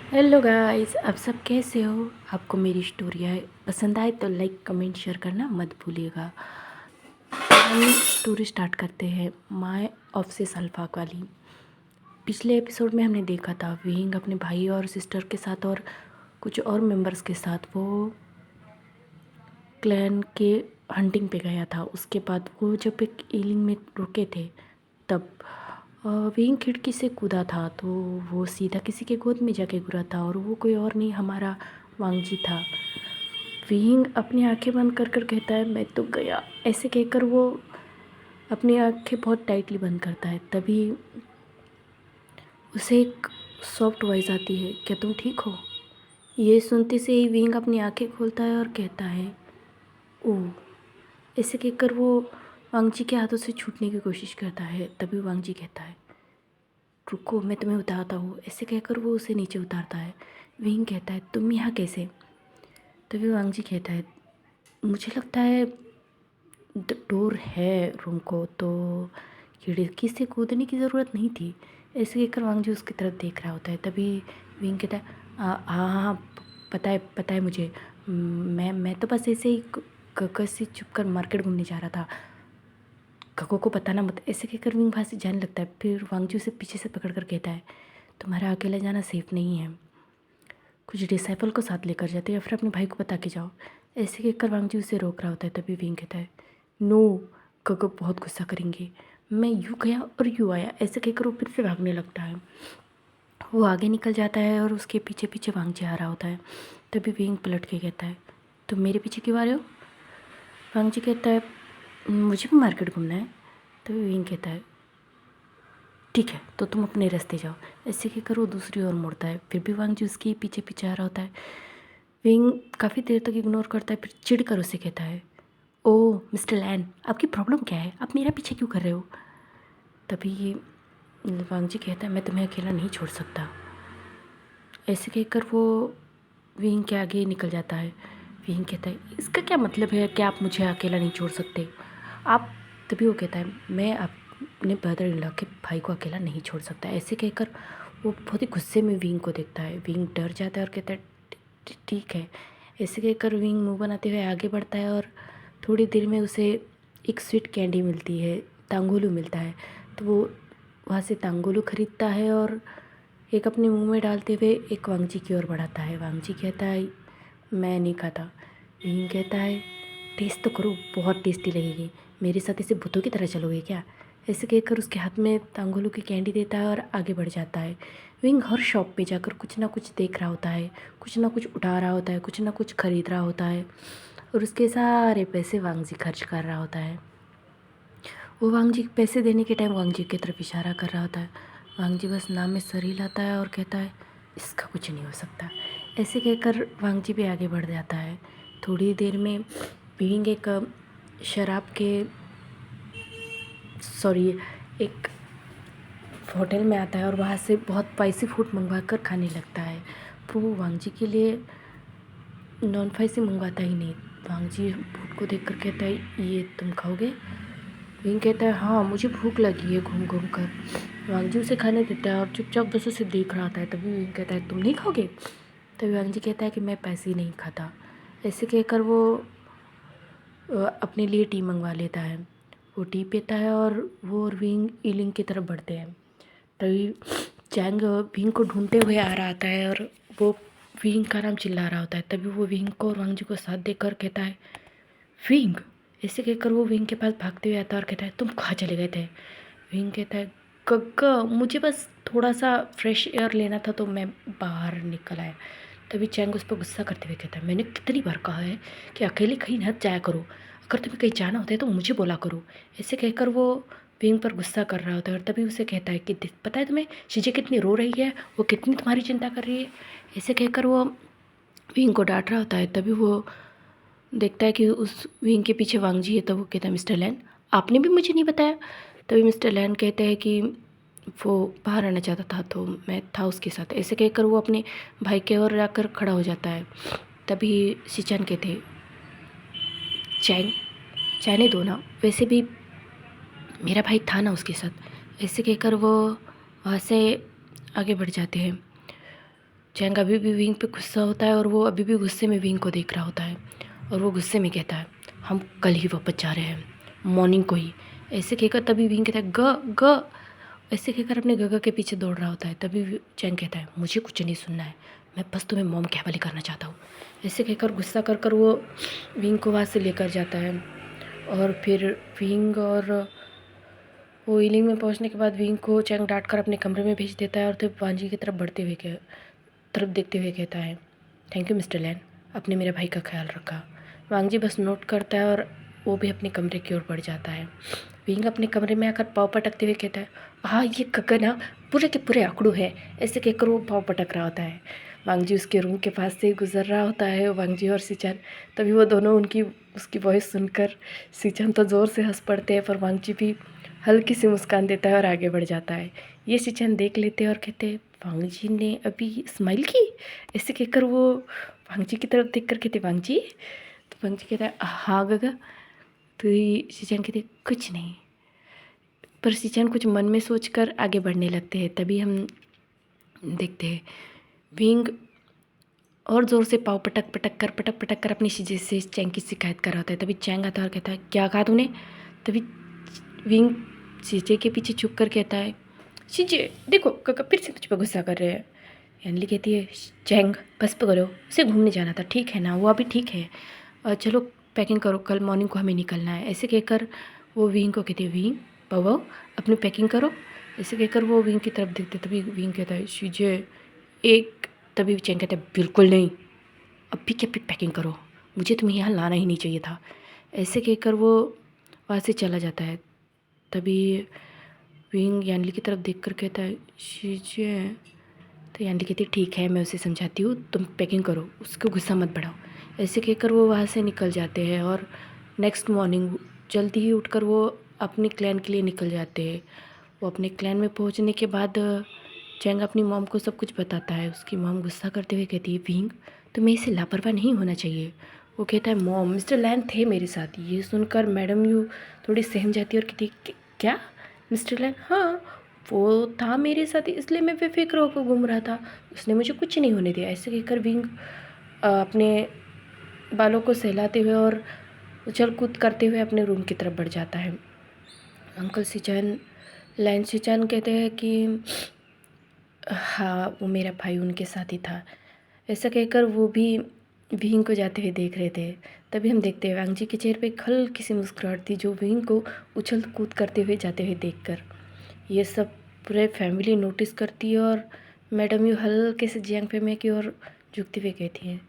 Hello guys, आप सब कैसे हो? आपको मेरी स्टोरी पसंद आए तो लाइक कमेंट शेयर करना मत भूलिएगा। हम स्टोरी स्टार्ट करते हैं माय ऑफ से सल्फाक वाली। पिछले एपिसोड में हमने देखा था विंग अपने भाई और सिस्टर के साथ और कुछ और मेंबर्स के साथ वो क्लैन के हंटिंग पे गया था। उसके बाद वो जब एक ईलिंग में रुके थे तब विंग खिड़की से कूदा था तो वो सीधा किसी के गोद में जाके गिरा था और वो कोई और नहीं, हमारा वांगजी था। विंग अपनी आंखें बंद कर कर कहता है मैं तो गया। ऐसे कहकर वो अपनी आंखें बहुत टाइटली बंद करता है। तभी उसे एक सॉफ्ट वॉइस आती है, क्या तुम ठीक हो? ये सुनते से ही विंग अपनी आंखें खोलता है और कहता है ओह। ऐसे कहकर वो वांगजी के हाथों से छूटने की कोशिश करता है। तभी वांगजी कहता है रुको, मैं तुम्हें उतारता हूँ। ऐसे कहकर वो उसे नीचे उतारता है। विंग कहता है तुम यहाँ कैसे? तभी वांगजी कहता है मुझे लगता है डोर है रूम को, तो खिड़की से कूदने की ज़रूरत नहीं थी। ऐसे कहकर वांगजी उसकी तरफ देख रहा होता है। तभी विंग कहता है हाँ हाँ हाँ, पता है मुझे। मैं तो बस ऐसे ही कक्कर से छुप कर मार्केट घूमने जा रहा था। कको को बताना मत। ऐसे कहकर विंग वहाँ से जाने लगता है। फिर वांगजी उसे पीछे से पकड़ कर कहता है तुम्हारा अकेला जाना सेफ नहीं है, कुछ डिसाइपल को साथ लेकर जाते या फिर अपने भाई को बता के जाओ। ऐसे कहकर वांगजी उसे रोक रहा होता है। तभी विंग कहता है नो, कको बहुत गुस्सा करेंगे, मैं यूँ गया और यूँ आया। ऐसे कहकर वो फिर से भागने लगता है। वो आगे निकल जाता है और उसके पीछे पीछे वांगजी आ रहा होता है। तभी विंग पलट के कहता है तुम मेरे पीछे क्यों आ रहे हो? वांगजी कहता है मुझे भी मार्केट घूमना है। तभी विंग कहता है ठीक है तो तुम अपने रास्ते जाओ। ऐसे कहकर वो दूसरी ओर मुड़ता है। फिर भी वांगजी उसके पीछे पीछे आ रहा होता है। विंग काफ़ी देर तक इग्नोर करता है। फिर चिढ़ कर उसे कहता है ओह मिस्टर लैन, आपकी प्रॉब्लम क्या है? आप मेरा पीछे क्यों कर रहे हो? तभी वांगजी कहता है मैं तुम्हें अकेला नहीं छोड़ सकता। ऐसे कहकर वो विंग के आगे निकल जाता है। विंग कहता है इसका क्या मतलब है कि आप मुझे अकेला नहीं छोड़ सकते आप? तभी वो कहता है मैं अपने ब्रदर इन लॉ के भाई को अकेला नहीं छोड़ सकता। ऐसे कहकर वो बहुत ही गुस्से में विंग को देखता है। विंग डर जाता है और कहता है ठीक है। ऐसे कहकर विंग मुंह बनाते हुए आगे बढ़ता है और थोड़ी देर में उसे एक स्वीट कैंडी मिलती है, तांगोलू मिलता है। तो वो वहाँ से तांगोलू खरीदता है और एक अपने मुंह में डालते हुए एक वांगजी की ओर बढ़ाता है। वांगजी कहता है मैं नहीं खाता। विंग कहता है टेस्ट तो करो, बहुत टेस्टी लगेगी, मेरे साथ ऐसे भूतों की तरह चलोगे क्या? ऐसे कहकर उसके हाथ में तांगोलू की कैंडी देता है और आगे बढ़ जाता है। विंग हर शॉप पे जाकर कुछ ना कुछ देख रहा होता है, कुछ ना कुछ उठा रहा होता है, कुछ ना कुछ खरीद रहा होता है और उसके सारे पैसे वांगजी खर्च कर रहा होता है। वो वांगजी पैसे देने के टाइम वांगजी की तरफ इशारा कर रहा होता है। वांगजी बस नाम में सर हिलाता है और कहता है इसका कुछ नहीं हो सकता। ऐसे कहकर वांगजी भी आगे बढ़ जाता है। थोड़ी देर में बीइंग एक शराब के सॉरी एक होटल में आता है और वहाँ से बहुत स्पाइसी फूड मंगवा कर खाने लगता है। तो वो वांगजी के लिए नॉन स्पाइसी मंगवाता ही नहीं। वांगजी फूड को देख कर कहता है ये तुम खाओगे? विंग कहता है हाँ मुझे भूख लगी है घूम घूम कर। वांगजी उसे खाने देता है और चुपचाप बस उसे देख रहा था। तभी विंग कहता है तुम नहीं खाओगे? तभी वांगजी कहता है कि मैं पैसे ही नहीं खाता। ऐसे कहकर वो अपने लिए टी मंगवा लेता है। वो टी पीता है और वो और विंग ईलिंग की तरफ बढ़ते हैं। तभी चैंग विंग को ढूंढते हुए आ रहा आता है और वो विंग का नाम चिल्ला रहा होता है। तभी वो विंग को और वांगजी को साथ देकर कहता है विंग। ऐसे कहकर वो विंग के पास भागते हुए आता है और कहता है तुम कहाँ चले गए थे? विंग कहता है कक्का मुझे बस थोड़ा सा फ्रेश एयर लेना था तो मैं बाहर निकल आया। तभी चैंग उस पर गुस्सा करते हुए कहता है मैंने कितनी बार कहा है कि अकेले कहीं न जाया करो, अगर तुम्हें कहीं जाना होता है तो मुझे बोला करो। ऐसे कहकर वो विंग पर गुस्सा कर रहा होता है और तभी उसे कहता है कि पता है तुम्हें शीजे कितनी रो रही है, वो कितनी तुम्हारी चिंता कर रही है। ऐसे कहकर वो विंग को डांट रहा होता है। तभी वो देखता है कि उस विंग के पीछे वांगजी है। तब वो कहता है मिस्टर लैन आपने भी मुझे नहीं बताया। तभी मिस्टर लैन कहते हैं कि वो बाहर आना चाहता था तो मैं था उसके साथ। ऐसे कहकर वो अपने भाई के ओर जाकर खड़ा हो जाता है। तभी सिचन कहते चैंग जाने दो ना, वैसे भी मेरा भाई था ना उसके साथ। ऐसे कहकर वो वहाँ से आगे बढ़ जाते हैं। चैंग अभी भी विंग पे गुस्सा होता है और वो अभी भी गुस्से में विंग को देख रहा होता है और वो गुस्से में कहता है हम कल ही वापस जा रहे हैं, मॉर्निंग को ही। ऐसे कहकर तभी विंग कहता है ग ग, ऐसे कहकर अपने गगा के पीछे दौड़ रहा होता है। तभी चैंग कहता है मुझे कुछ नहीं सुनना है, मैं बस तुम्हें मॉम के हवाले करना चाहता हूँ। ऐसे कहकर गुस्सा कर कर वो विंग को वहाँ से लेकर जाता है। और फिर विंग और वो ईलिंग में पहुंचने के बाद विंग को चैंग डांट कर अपने कमरे में भेज देता है और फिर वांजी की तरफ देखते हुए कहता है थैंक यू मिस्टर लैन, आपने मेरे भाई का ख्याल रखा। वांगजी बस नोट करता है और वो भी अपने कमरे की ओर बढ़ जाता है। विंग अपने कमरे में आकर पाँव पटकते हुए कहता है हाँ ये कक्का ना पूरे के पूरे आकड़ू है। ऐसे कहकर वो पाँव पटक रहा होता है। वांगजी उसके रूम के पास से गुजर रहा होता है, वांगजी और सिचन। तभी वो दोनों उसकी वॉइस सुनकर सिचन तो ज़ोर से हंस पड़ते हैं, पर वांगजी भी हल्की सी मुस्कान देता है और आगे बढ़ जाता है। ये सिचन देख लेते हैं और कहते हैं वांगजी ने अभी स्माइल की। ऐसे कहकर वो वांगजी की तरफ देख कर कहते वांगजी। तो वांगजी कहता है हाँ गगा। तो सिचन कहते कुछ नहीं, पर सिचन कुछ मन में सोचकर आगे बढ़ने लगते हैं। तभी हम देखते हैं विंग और ज़ोर से पाँव पटक पटक कर अपनी चीज़ें से चैंग की शिकायत कर रहा होता है। तभी चैंग आता है और कहता है क्या कहा तूने। तभी विंग शीशे के पीछे छुप कर कहता है शीशे देखो काका फिर से मुझ पर गुस्सा कर रहे हैं। यानली कहती है चैंग बस पकड़ो, उसे घूमने जाना था ठीक है ना, वो अभी ठीक है, चलो पैकिंग करो, कल मॉर्निंग को हमें निकलना है। ऐसे कहकर वो विंग को कहती है विंग बाबा अपनी पैकिंग करो। ऐसे कहकर वो विंग की तरफ देखते तभी विंग कहता है शीशे एक। तभी चैंग कहता है बिल्कुल नहीं, अभी के अभी पैकिंग करो, मुझे तुम्हें यहाँ लाना ही नहीं चाहिए था। ऐसे कहकर वो वहाँ से चला जाता है। तभी विंग यानली की तरफ देखकर कहता है शीशे। तो यानली कहती है ठीक है मैं उसे समझाती हूँ, तुम पैकिंग करो, उसको गुस्सा मत बढ़ाओ। ऐसे कहकर वो वहाँ से निकल जाते हैं और नेक्स्ट मॉर्निंग जल्दी ही उठकर वो अपने क्लैन के लिए निकल जाते हैं। वो अपने क्लैन में पहुँचने के बाद चैंग अपनी मॉम को सब कुछ बताता है। उसकी मॉम गुस्सा करते हुए कहती है विंग तुम्हें इसे लापरवाह नहीं होना चाहिए। वो कहता है मॉम मिस्टर लैन थे मेरे साथ। ये सुनकर मैडम यू थोड़ी सहम जाती है और कहती है क्या मिस्टर लैन, हाँ वो था मेरे साथ इसलिए मैं बेफिक्र होकर घूम रहा था, उसने मुझे कुछ नहीं होने दिया। ऐसे कहकर विंग अपने बालों को सहलाते हुए और उछल कूद करते हुए अपने रूम की तरफ बढ़ जाता है। अंकल सिचन लैन सिचन कहते हैं कि हाँ वो मेरा भाई उनके साथ ही था। ऐसा कहकर वो भी विंग को जाते हुए देख रहे थे। तभी हम देखते हैं वांगजी के चेहरे पे एक हल्की सी मुस्कुराहट थी जो विंग को उछल कूद करते हुए जाते हुए देखकर। ये सब पूरे फैमिली नोटिस करती है और मैडम यू हल्के से जियांग पे की ओर झुकती हुए कहती है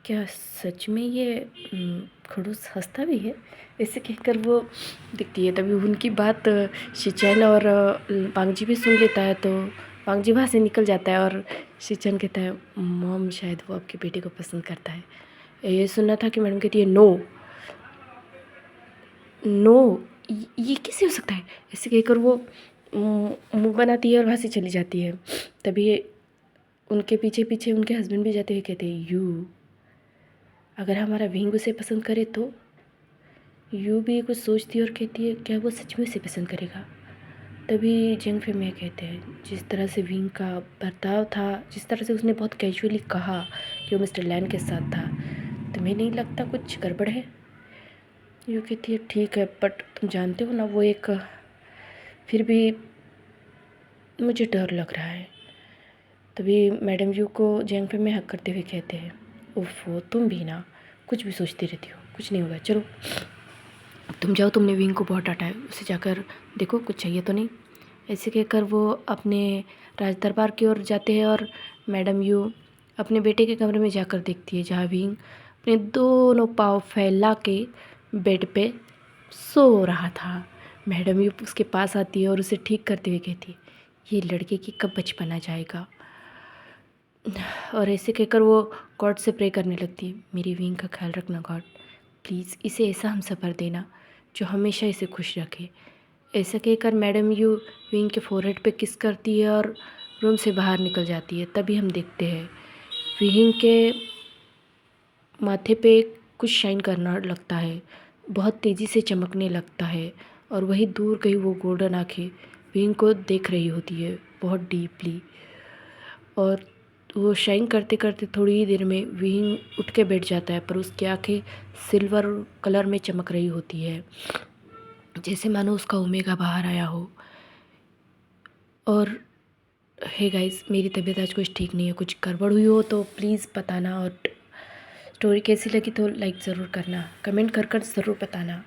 क्या सच में ये खड़ूस हंसता भी है। ऐसे कहकर वो दिखती है। तभी उनकी बात शिचैन और वांगजी भी सुन लेता है। तो वांगजी वहाँ से निकल जाता है और शिचैन कहता है मॉम शायद वो आपके बेटे को पसंद करता है। ये सुनना था कि मैडम कहती है नो नो ये कैसे हो सकता है। ऐसे कहकर वो मुँह बनाती है और वहाँ से चली जाती है। तभी उनके पीछे पीछे उनके हस्बैंड भी जाते हुए कहते हैं यू अगर हमारा विंग उसे पसंद करे तो। यू भी कुछ सोचती है और कहती है क्या वो सच में उसे पसंद करेगा। तभी जियांग फेमिया कहते हैं जिस तरह से विंग का बर्ताव था, जिस तरह से उसने बहुत कैजुअली कहा कि वो मिस्टर लैन के साथ था, तुम्हें नहीं लगता कुछ गड़बड़ है। यू कहती है ठीक है बट तुम जानते हो ना वो एक फिर भी मुझे डर लग रहा है। तभी मैडम यू को जियांग फेमिया हक करते हुए कहते हैं ओफो तुम भी ना कुछ भी सोचती रहती हो, कुछ नहीं होगा, चलो तुम जाओ, तुमने विंग को बहुत डांटा है, उसे जाकर देखो कुछ चाहिए तो नहीं। ऐसे कहकर वो अपने राज दरबार की ओर जाते हैं और मैडम यू अपने बेटे के कमरे में जाकर देखती है जहाँ विंग अपने दोनों पाँव फैला के बेड पे सो रहा था। मैडम यू उसके पास आती है और उसे ठीक करते हुए कहती है ये लड़के की कब बचपन आ जाएगा। और ऐसे कहकर वो गॉड से प्रे करने लगती है मेरी विंग का ख्याल रखना गॉड, प्लीज़ इसे ऐसा हम सफ़र देना जो हमेशा इसे खुश रखे। ऐसा कहकर मैडम यू विंग के फोरहेड पे किस करती है और रूम से बाहर निकल जाती है। तभी हम देखते हैं विंग के माथे पे कुछ शाइन करना लगता है, बहुत तेज़ी से चमकने लगता है और वही दूर कहीं वो गोल्डन आँखें विंग को देख रही होती है बहुत डीपली। और वो शाइन करते करते थोड़ी ही देर में विंग उठ के बैठ जाता है, पर उसकी आंखें सिल्वर कलर में चमक रही होती है, जैसे मानो उसका ओमेगा बाहर आया हो। और हे गाइस, मेरी तबीयत आज कुछ ठीक नहीं है, कुछ गड़बड़ हुई हो तो प्लीज़ बताना, और स्टोरी कैसी लगी तो लाइक ज़रूर करना, कमेंट कर ज़रूर बताना।